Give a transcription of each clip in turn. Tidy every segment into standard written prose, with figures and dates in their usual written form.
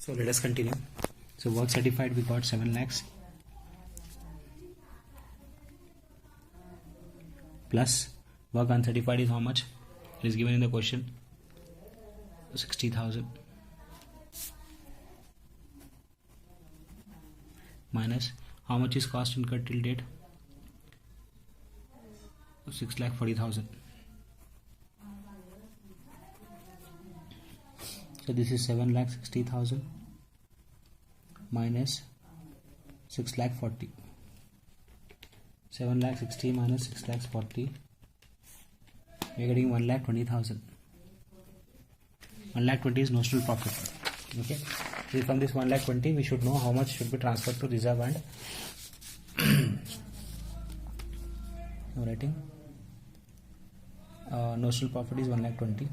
So let us continue. So work certified we got 7 lakhs plus work uncertified is how much? It is given in the question 60,000 minus how much is cost incurred till date? 6,40,000. So this is 7,60,000 minus 6,40,000. 7,60,000 minus 6,40,000. We are getting 1,20,000. 1,20,000 is notional profit. Okay. So from this 1,20,000 we should know how much should be transferred to reserve and I'm writing notional profit is 1,20,000.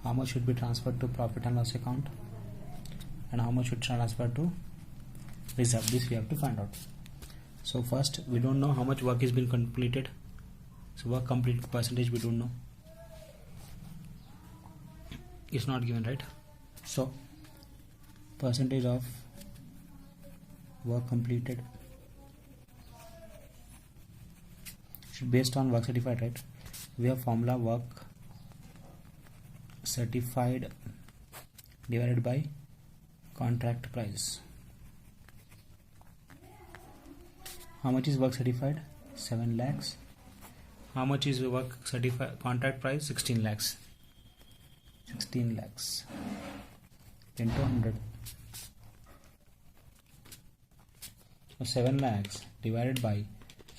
How much should be transferred to profit and loss account and how much should transfer to reserve? This we have to find out. So first we don't know how much work is been completed. So work completed percentage we don't know. It's not given, right? So percentage of work completed should be based on work certified, right? We have formula work certified divided by contract price. How much is work certified? 7 lakhs. How much is work certified contract price? 16 lakhs. 16 lakhs into 100. So 7 lakhs divided by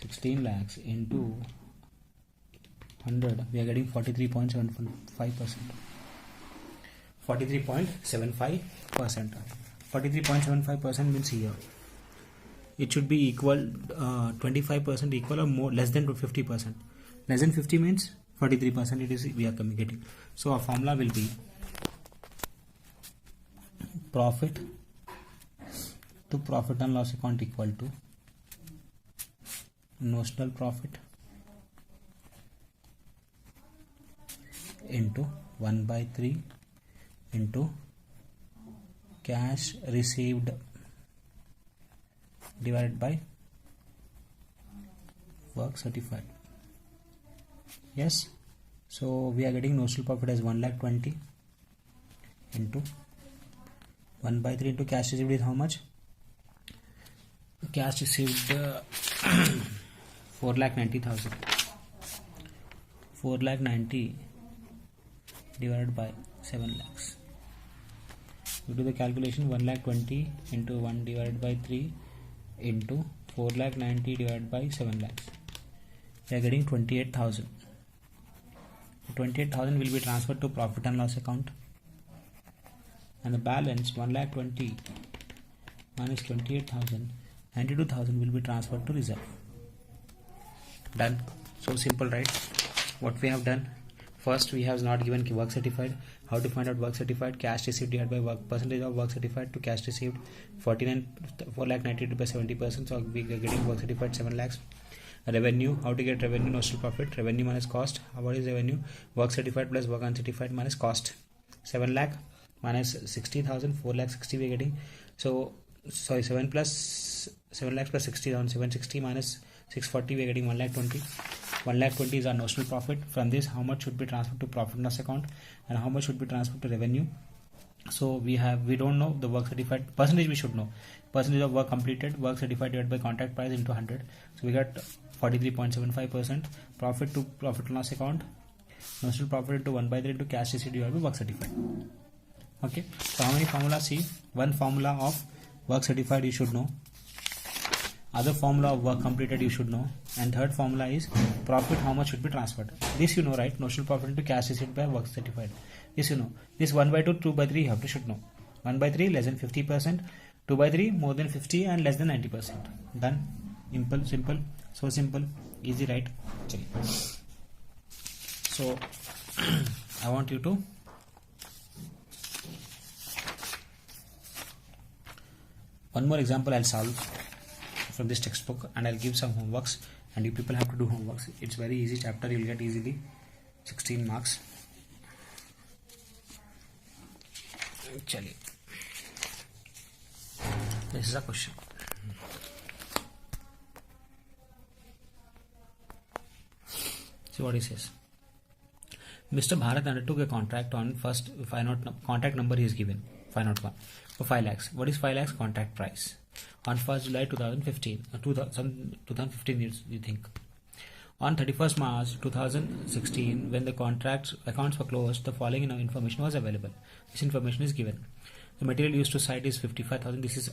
16 lakhs into 100, we are getting 43.75%. 43.75%. 43.75% means here it should be equal 25% equal or more, less than 50%. Less than 50 means 43%. It is we are communicating. So our formula will be profit to profit and loss account equal to notional profit into 1/3 into cash received divided by work certified. Yes, so we are getting notional profit as 1,20,000 into 1/3 into cash received is how much? Cash received 4,90,000. 4,90,000 divided by 7 lakhs. We do the calculation. 1,20,000 into 1 divided by 3 into 4,90,000 divided by 7 lakhs. We are getting 28,000. 28,000 will be transferred to profit and loss account, and the balance 1,20,000 minus 28,000, 92,000 will be transferred to reserve. Done. So simple, right? What we have done, first we have not given work certified. How to find out work certified? Cash received divided by work percentage of work certified to cash received 4,90,000 by 70%. So we are getting work certified 7 lakhs. Revenue, how to get revenue? Notional profit, revenue minus cost. What is revenue? Work certified plus work uncertified minus cost. 7 lakh minus 60,000, 4,60,000 we are getting. So sorry, 7 lakhs plus 60,000, 760 minus 640 we are getting 1,20,000. 1,20,000 is our notional profit. From this, how much should be transferred to profit and loss account and how much should be transferred to revenue? So we don't know the work certified percentage. We should know percentage of work completed, work certified divided by contract price into 100. So we got 43.75%. Profit to profit and loss account, notional profit into 1/3 into cash received divided by work certified. Okay. So how many formulas? See, one formula of work certified you should know. Other formula of work completed you should know, and third formula is profit, how much should be transferred. This you know, right? Notional profit into cash received by work certified. This you know. This 1/2, 2/3 you have to should know. 1/3 less than 50%, 2/3 more than 50 and less than 90%. Done. Simple. So simple, easy, right? So I want you to one more example I'll solve from this textbook, and I'll give some homeworks and you people have to do homeworks. It's very easy chapter, you'll get easily 16 marks. Chaliye, this is a question. See what he says. Mr. Bharat undertook a contract on first contract number he is given 501 for 5 lakhs. What is 5 lakhs contract price? On 1st July 2015, 2015 years, you think. On 31st March 2016, when the contract's accounts were closed, the following information was available. This information is given. The material used to cite is 55,000. This is,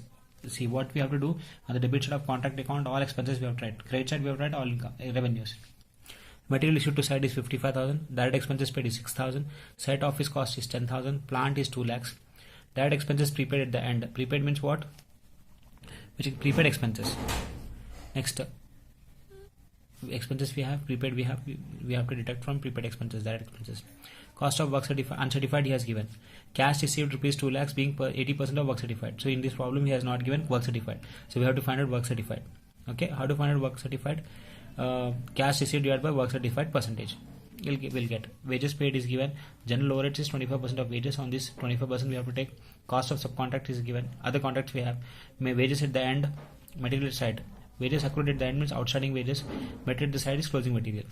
see what we have to do on the debit side of contract account. All expenses we have to write. Credit side we have to write all income, revenues. Material issued to site is 55,000. Direct expenses paid is 6,000. Site office cost is 10,000. Plant is 2 lakhs. Direct expenses prepaid at the end. Prepaid means what? Which is prepaid expenses. Next, expenses we have prepaid. We have to deduct from prepaid expenses. Direct expenses. Cost of work certified, uncertified he has given. Cash received rupees 2 lakhs being 80% of work certified. So in this problem he has not given work certified. So we have to find out work certified. Okay, how to find out work certified? Cash received divided by work certified percentage. We'll get wages paid is given. General overheads is 25% of wages. On this 25% we have to take. Cost of subcontract is given. Other contracts we have. Wages at the end. Material side. Wages accrued at the end means outstanding wages. Material at the side is closing material.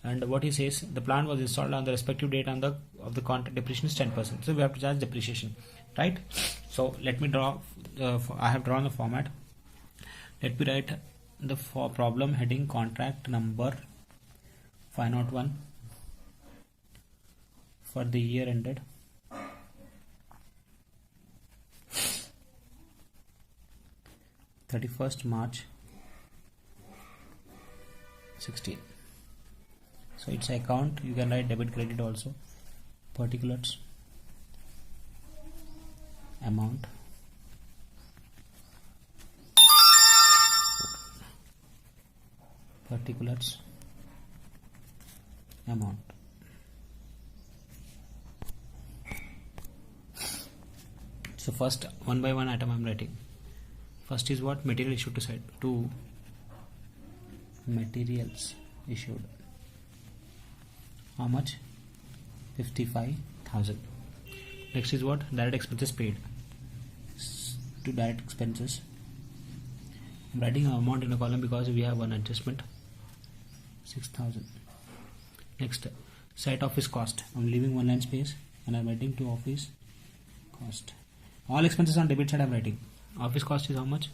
And what he says, the plant was installed on the respective date of the contract. Depreciation is 10%. So we have to charge depreciation, right? So let me draw. I have drawn the format. Let me write the problem heading contract number 501 for the year ended 31st March 16. So it's account, you can write debit credit also. Particulars, amount, particulars, amount. So first one by one item I am writing. First is what? Material issued to site. 2 materials issued. How much? 55,000. Next is what? Direct expenses paid. To direct expenses. I'm writing an amount in a column because we have one adjustment. 6,000. Next, site office cost. I'm leaving one line space and I'm writing to office cost. All expenses on debit side I'm writing. Office cost is how much?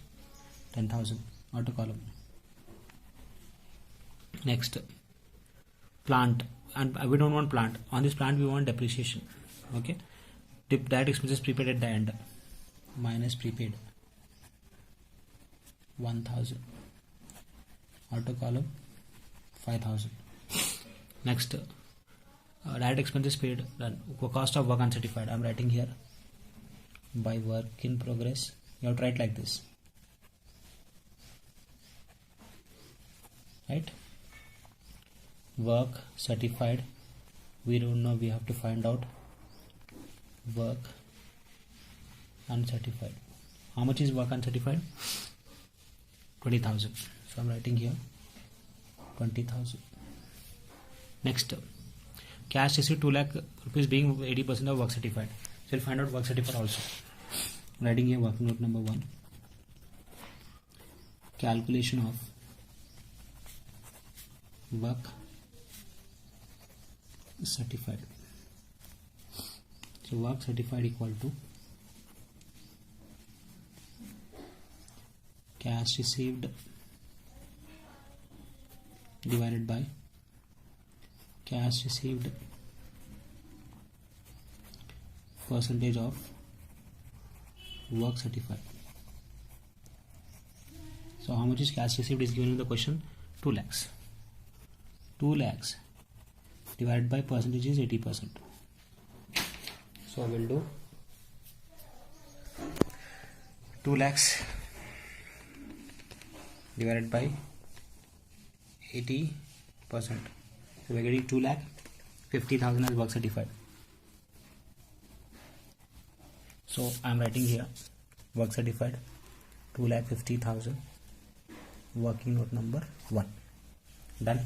10,000. Auto column. Next, plant. And we don't want plant. On this plant we want depreciation. Okay. Direct expenses prepaid at the end. Minus prepaid. 1,000. Auto column. 5,000. Next, direct expenses paid. Done. Cost of work uncertified. I'm writing here. By work in progress. You have to write like this. Right? Work certified. We don't know. We have to find out. Work uncertified. How much is work uncertified? 20,000. So I'm writing here 20,000. Next, cash received 2 lakh rupees being 80% of work certified. So we'll find out work certified also. I'm writing here working note number 1. Calculation of work certified. So work certified equal to cash received divided by cash received percentage of work certified. So how much is cash received is given in the question? 2 lakhs. 2 lakhs divided by percentage is 80%. So I will do 2 lakhs divided by 80%. So we are getting 2 lakh 50,000 as work certified. So I am writing here work certified 2 lakh 50,000. Working note number 1. Done.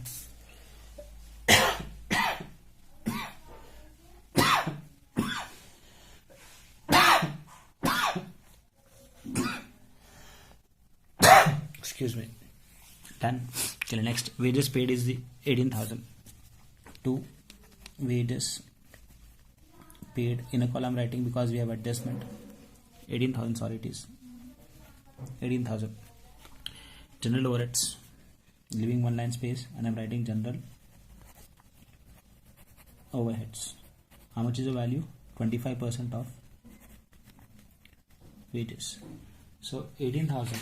Excuse me. Done. Okay, next wages paid is the 18,000. 2 wages paid. In a column writing because we have adjustment. 18,000. Sorry, it is 18,000. General overheads. Leaving one line space and I'm writing general overheads. How much is the value? 25% of wages. So 18,000.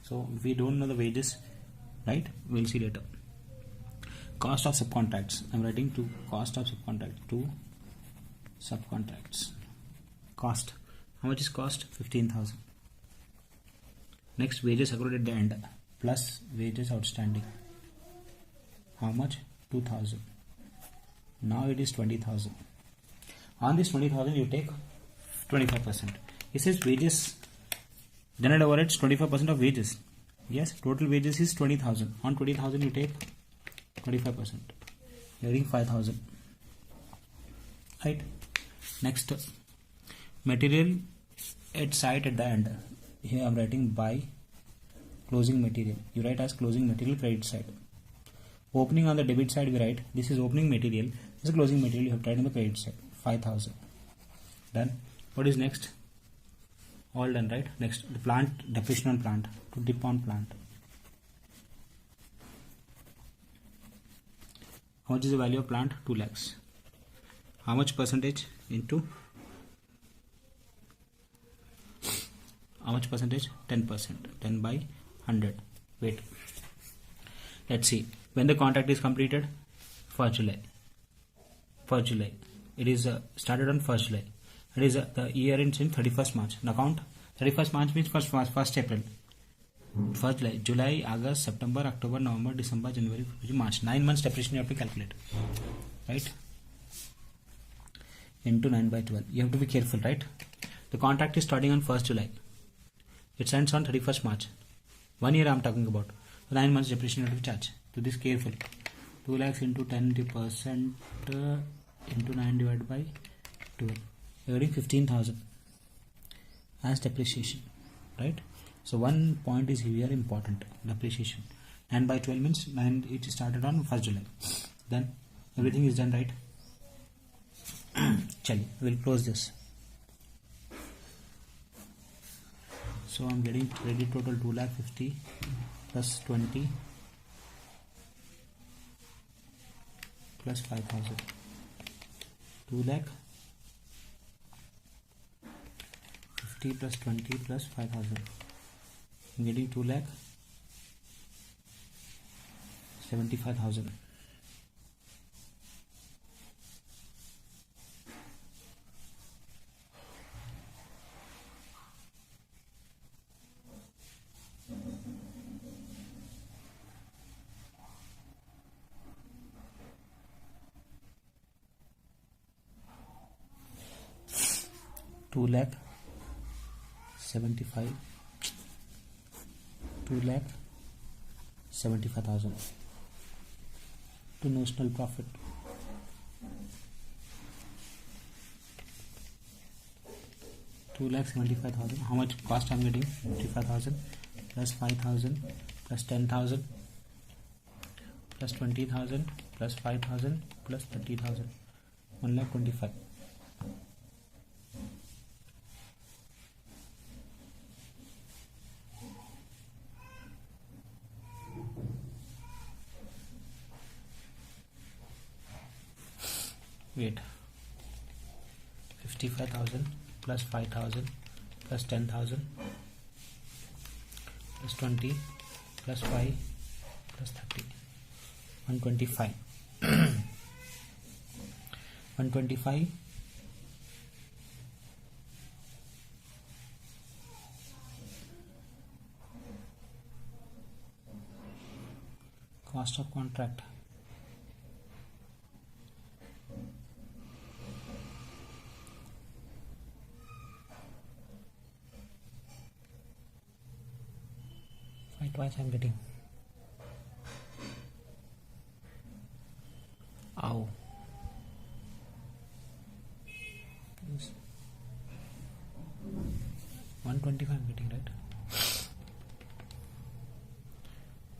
So we don't know the wages, right? We'll see later. Cost of subcontracts. I'm writing to cost of subcontracts. To subcontracts. Cost. How much is cost? 15,000. Next, wages accrued at the end plus wages outstanding. How much? 2,000. Now it is 20,000. On this 20,000 you take 25%. It says wages, general overheads 25% of wages. Yes, total wages is 20,000. On 20,000 you take 25%. You're getting 5,000. Right. Next, material at site at the end. Here I'm writing by closing material. You write as closing material credit side. Opening on the debit side we write this is opening material. This is closing material. You have to write on the credit side. 5,000. Done. What is next? All done, right? Next, the plant, depreciation on plant. To dip on plant. How much is the value of plant? 2 lakhs. How much percentage into? How much percentage? 10%. 10 by 100. Wait. Let's see. When the contract is completed? 1st July. 1st July. It is started on 1st July. It is the year ends in 31st March. Now count. 31st March means 1st April. 1st July. July, August, September, October, November, December, January, February, March. 9 months depreciation you have to calculate. Right? Into 9 by 12. You have to be careful, right? The contract is starting on 1st July. It ends on 31st March. 1 year I am talking about. 9 months depreciation you have to charge. So this careful. 2 lakhs into 10% into 9 divided by 12. You are getting 15,000 as depreciation. Right? So one point is here important. Depreciation. 9 by 12 means 9. It started on 1st July. Then everything is done, right? Chali, we'll close this. So I'm getting credit total 2,50,000 plus 20 plus 5,000. 2,50,000 plus 20 plus 5,000. I'm getting 2,75,000. Two lakh 75,000 to notional profit. $2,75,000. How much cost I'm getting? 55,000 plus 5,000 plus 10,000 plus 20,000 plus 5,000 plus 30,000. 1,25,000. Wait. 55,000 plus 5,000 plus 10,000 plus 20 plus 5 plus 30. 125. 125 cost of contract. much I'm getting? Ow. 125 I'm getting, right?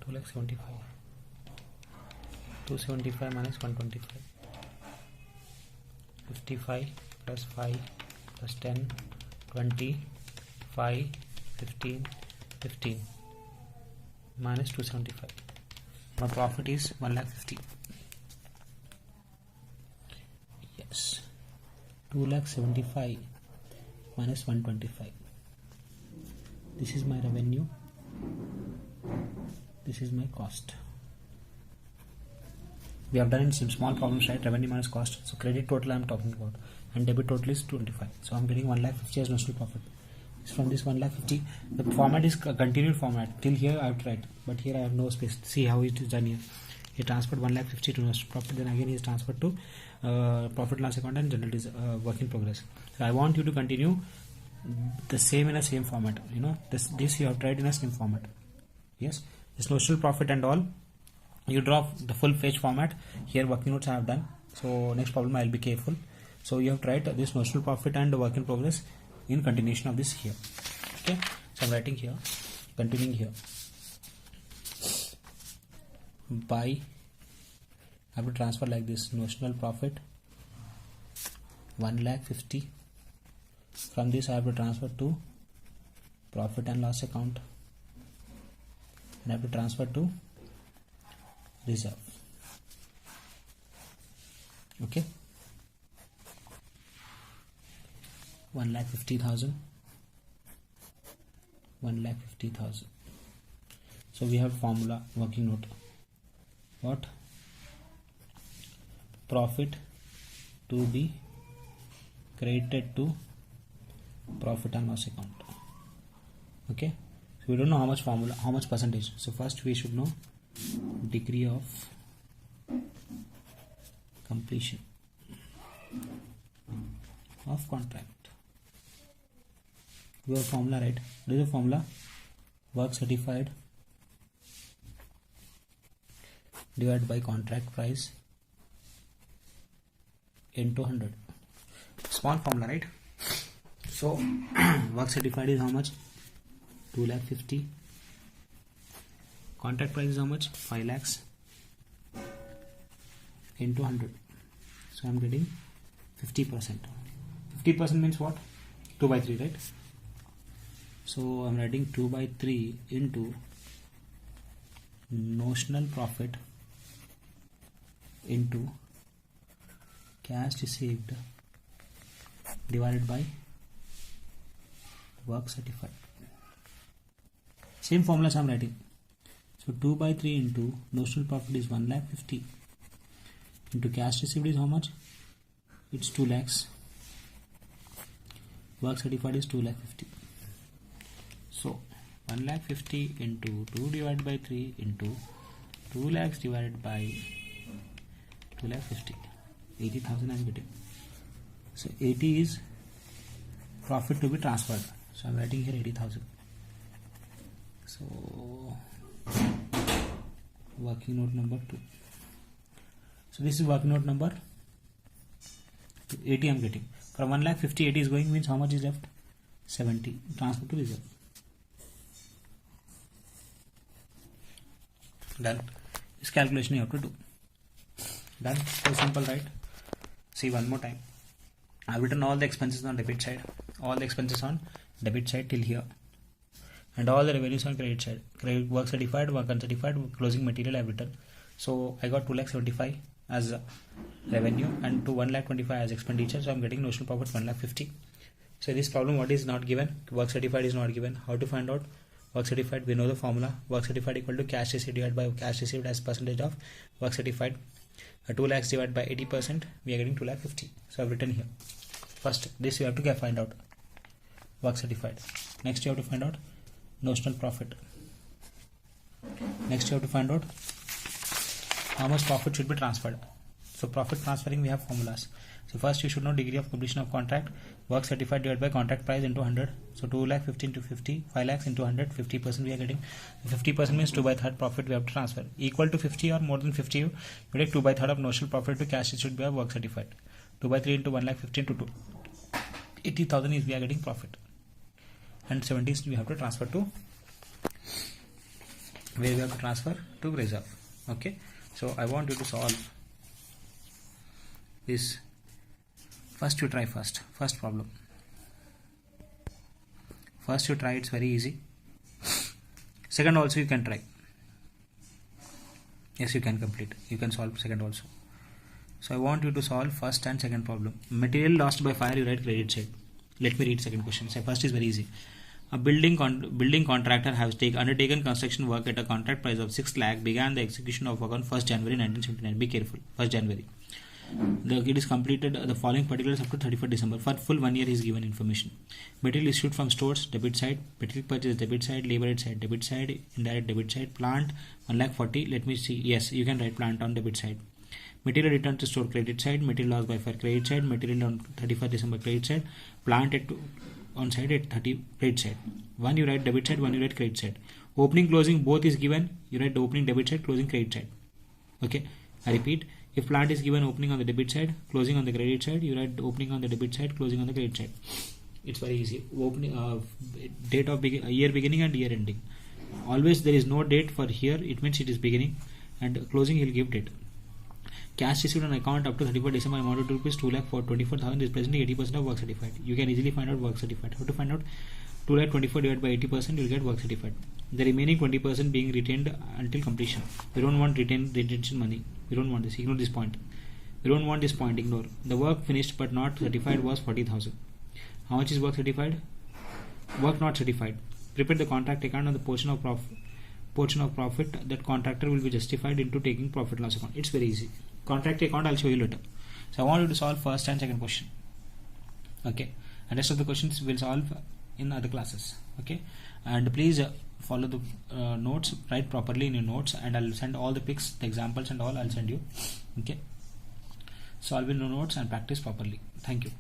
275. 275 minus 125. 55 plus 5 plus 10, 20, 5, 15, 15 minus 275. My profit is 1,50,000. Yes, 2,75,000 minus 125. This is my revenue. This is my cost. We have done in some small problems, right? Revenue minus cost. So credit total I am talking about, and debit total is 25. So I am getting 1,50,000 as notional profit. So from this 1,50,000, the format is continued format. Till here I have tried, but here I have no space. See how it is done here. He transferred 1,50,000 to notional profit. Then again he is transferred to profit loss account and general work in progress. So I want you to continue the same in a same format. You know, this you have tried in a same format. Yes, this notional profit and all. You draw the full page format. Here working notes I have done. So next problem I will be careful. So you have tried this notional profit and the work in progress in continuation of this here. Okay, so I'm writing here, continuing here. By I have to transfer like this: notional profit 1,50,000. From this I have to transfer to profit and loss account, and I have to transfer to reserve. Okay, 1,50,000, 1,50,000. So we have formula, working note. What? Profit to be credited to profit and loss account. Okay, so we don't know how much formula, how much percentage. So first we should know degree of completion of contract. We have formula, right? What is the formula? Work certified divided by contract price into 100. Small formula, right? So work certified is how much? 2,50,000. Contract price is how much? 5 lakhs into 100. So I am getting 50%. 50% means what? 2 by 3, right? So I am writing 2 by 3 into notional profit into cash received divided by work certified. Same formulas I am writing. So 2 by 3 into notional profit is 1,50,000 into cash received is how much? It's 2 lakhs. Work certified is 2,50,000. So 1,50,000 into 2 divided by 3 into 2 lakhs divided by 2,50,000. 80,000 I am getting. So 80 is profit to be transferred. So I am writing here 80,000. So working note number 2. So this is working note number 2. 80 I am getting. From 1,50,000 80 is going, means how much is left? 70. Transfer to reserve. Done. This calculation you have to do. Done. So simple, right? See one more time. I have written all the expenses on debit side. All the expenses on debit side till here. And all the revenues on credit side. Credit, work certified, work uncertified, closing material I have written. So I got 2,75,000 as revenue and to 1,25,000 as expenditure. So I am getting notional profit 1,50,000. So this problem, what is not given? Work certified is not given. How to find out? Work certified, we know the formula. Work certified equal to cash received divided by cash received as percentage of work certified. 2 lakhs divided by 80%, we are getting 2,50,000. So I have written here. First, this you have to find out. Work certified. Next, you have to find out notional profit. Next, you have to find out how much profit should be transferred. So profit transferring, we have formulas. So first you should know degree of completion of contract, work certified divided by contract price into 100. So 2 lakh 15 to 50, 5 lakhs into 100, 50% we are getting. 50% means 2 by 3rd profit we have to transfer. Equal to 50 or more than 50, you take 2 by 3rd of notional profit to cash issued by work certified. 2 by 3 into 1 lakh 15 to 2. 80,000 is we are getting profit. And 70 we have to transfer to, where we have to transfer to reserve. Okay. So I want you to solve this. First you try first problem. First you try, it's very easy. Second also you can try. Yes, you can complete. You can solve second also. So I want you to solve first and second problem. Material lost by fire, you write credit side. Let me read second question. So first is very easy. A building contractor has undertaken construction work at a contract price of 6 lakh, began the execution of work on 1st January 1979. Be careful, 1st January. It is completed the following particulars up to 31st December. For full 1 year is given information. Material issued from stores, debit side. Material purchase, debit side. Labor side, debit side. Indirect debit side. Plant 1 lakh 40. Let me see. Yes, you can write plant on debit side. Material returned to store, credit side. Material lost by fire, credit side. Material on 31st December, credit side. Plant on side at 30, credit side. One you write debit side, one you write credit side. Opening, closing both is given. You write the opening debit side, closing credit side. Okay, I repeat. If plant is given opening on the debit side, closing on the credit side, you write opening on the debit side, closing on the credit side. It's very easy. Opening date of year beginning and year ending. Always there is no date for here. It means it is beginning, and closing he will give date. Cash received on account up to 31st December amounted to rupees 2,24,000 is presently 80% of work certified. You can easily find out work certified. How to find out? 2,24,000 divided by 80%, you will get work certified. The remaining 20% being retained until completion. We don't want retention money. We don't want this. Ignore this point. We don't want this point. Ignore. The work finished but not certified was 40,000. How much is work certified? Work not certified. Prepare the contract account on the portion of profit that contractor will be justified into taking profit loss account. It's very easy. Contract account I'll show you later. So I want you to solve first and second question. Okay. And rest of the questions we'll solve in other classes. Okay. And please follow the notes, write properly in your notes, and I'll send all the pics, the examples and all I'll send you. Okay. Solve in your notes and practice properly. Thank you.